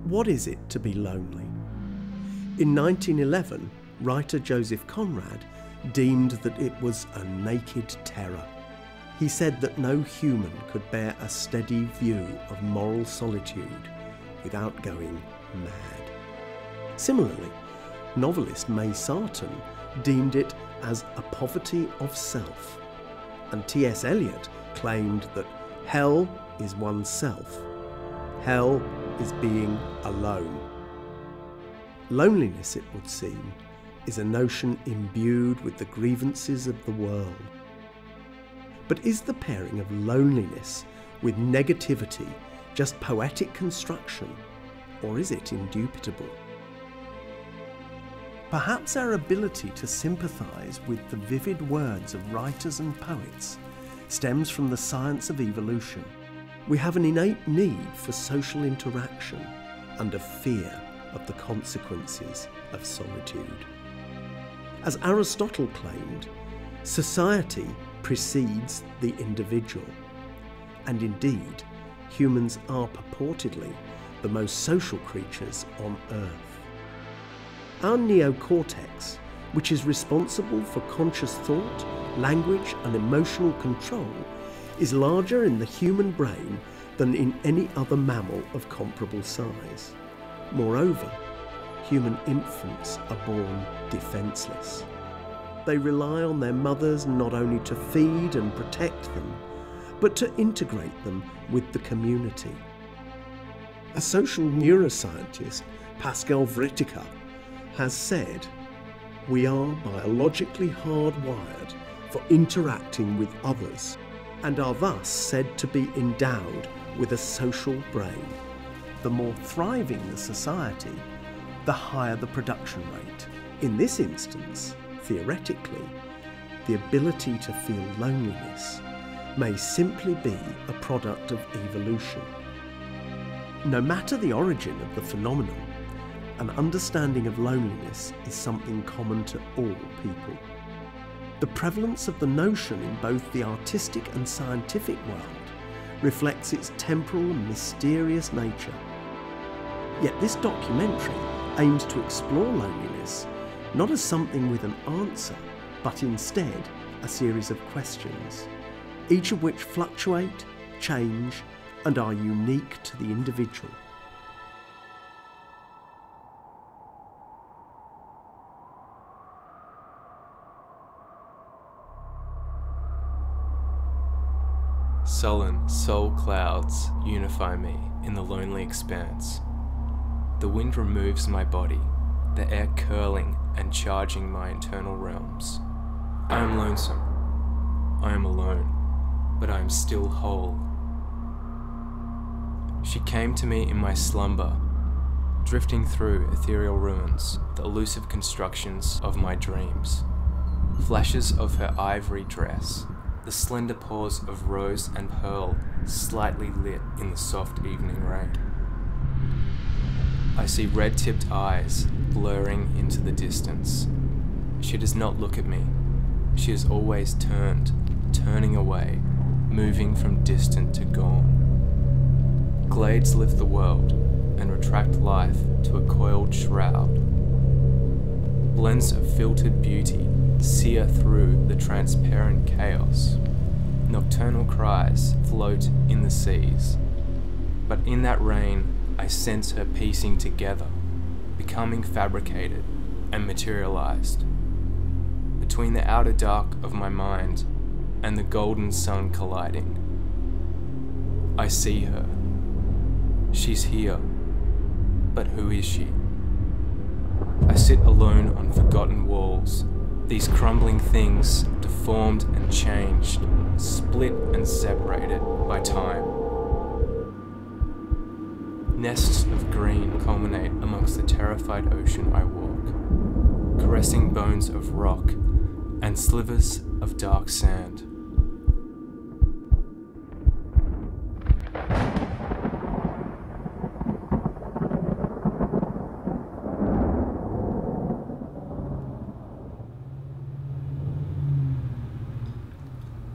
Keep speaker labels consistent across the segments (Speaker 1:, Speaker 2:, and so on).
Speaker 1: what is it to be lonely? In 1911, writer Joseph Conrad deemed that it was a naked terror. He said that no human could bear a steady view of moral solitude without going mad. Similarly, novelist May Sarton deemed it as a poverty of self, and T.S. Eliot claimed that hell is oneself. Hell is being alone. Loneliness, it would seem, is a notion imbued with the grievances of the world. But is the pairing of loneliness with negativity just poetic construction, or is it indubitable? Perhaps our ability to sympathise with the vivid words of writers and poets stems from the science of evolution. We have an innate need for social interaction and a fear of the consequences of solitude. As Aristotle claimed, society precedes the individual, and indeed, humans are purportedly the most social creatures on Earth. Our neocortex, which is responsible for conscious thought, language and emotional control, is larger in the human brain than in any other mammal of comparable size. Moreover, human infants are born defenceless. They rely on their mothers not only to feed and protect them, but to integrate them with the community. A social neuroscientist, Pascal Vritica, has said, "We are biologically hardwired for interacting with others and are thus said to be endowed with a social brain. The more thriving the society, the higher the production rate. In this instance, theoretically, the ability to feel loneliness may simply be a product of evolution." No matter the origin of the phenomenon, an understanding of loneliness is something common to all people. The prevalence of the notion in both the artistic and scientific world reflects its temporal and mysterious nature. Yet this documentary aims to explore loneliness not as something with an answer, but instead a series of questions, each of which fluctuate, change, and are unique to the individual.
Speaker 2: Sullen soul clouds unify me in the lonely expanse. The wind removes my body, the air curling and charging my internal realms. I am lonesome. I am alone, but I am still whole. She came to me in my slumber, drifting through ethereal ruins, the elusive constructions of my dreams. Flashes of her ivory dress, the slender paws of rose and pearl slightly lit in the soft evening rain. I see red-tipped eyes blurring into the distance. She does not look at me. She is always turning away, moving from distant to gone. Glades lift the world and retract life to a coiled shroud. Blends of filtered beauty sear through the transparent chaos. Nocturnal cries float in the seas. But in that rain, I sense her piecing together, becoming fabricated and materialized. Between the outer dark of my mind and the golden sun colliding, I see her. She's here, but who is she? I sit alone on forgotten walls, these crumbling things deformed and changed, split and separated by time. Nests of green culminate amongst the terrified ocean I walk, caressing bones of rock and slivers of dark sand.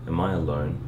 Speaker 3: Am I alone?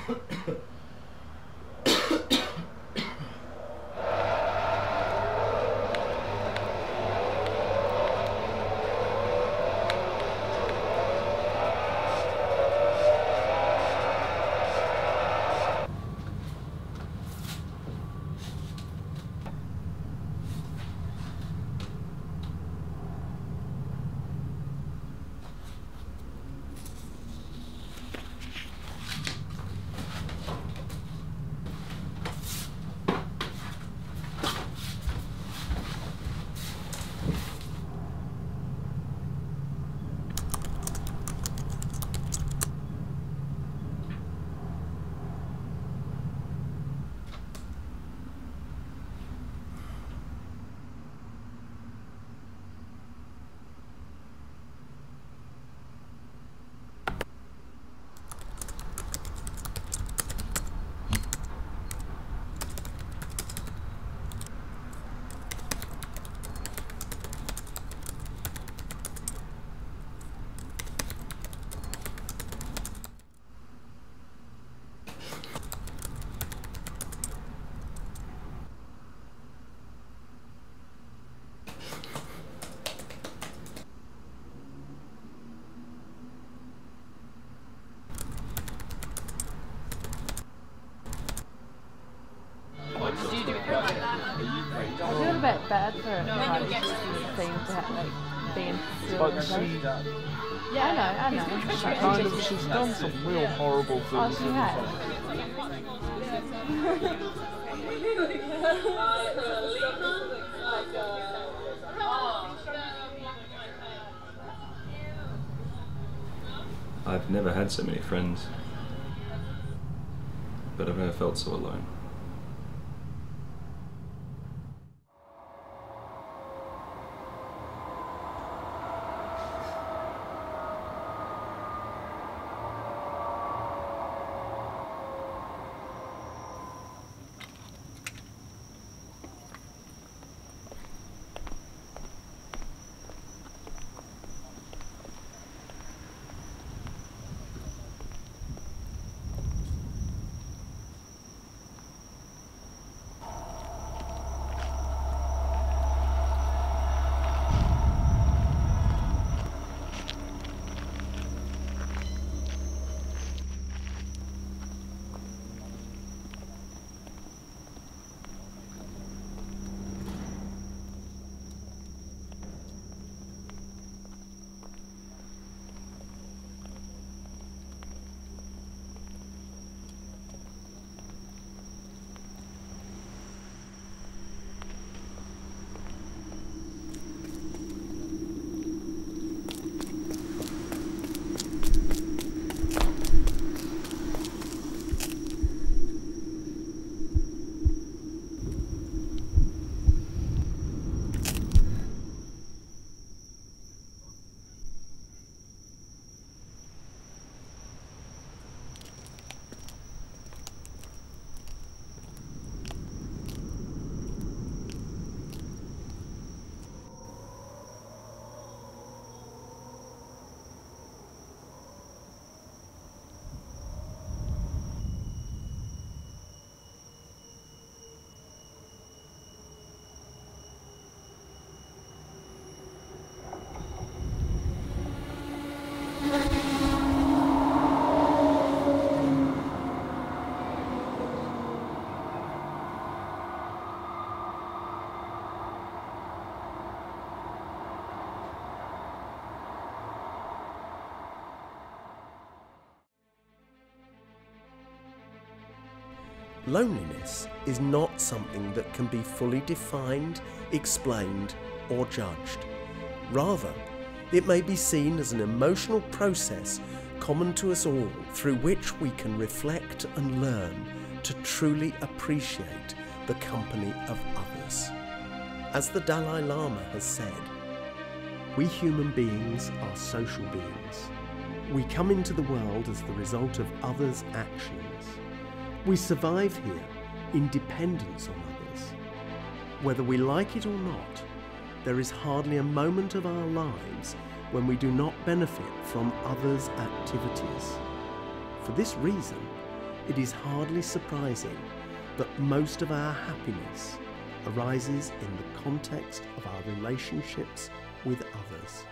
Speaker 4: I feel a bit bad for it. Thing to like be in. Yeah, I know.
Speaker 5: She's done some real horrible things.
Speaker 4: Oh, she has.
Speaker 3: I've never had so many friends, but I've never felt so alone.
Speaker 1: Loneliness is not something that can be fully defined, explained, or judged. Rather, it may be seen as an emotional process common to us all, through which we can reflect and learn to truly appreciate the company of others. As the Dalai Lama has said, we human beings are social beings. We come into the world as the result of others' actions. We survive here in dependence on others. Whether we like it or not, there is hardly a moment of our lives when we do not benefit from others' activities. For this reason, it is hardly surprising that most of our happiness arises in the context of our relationships with others.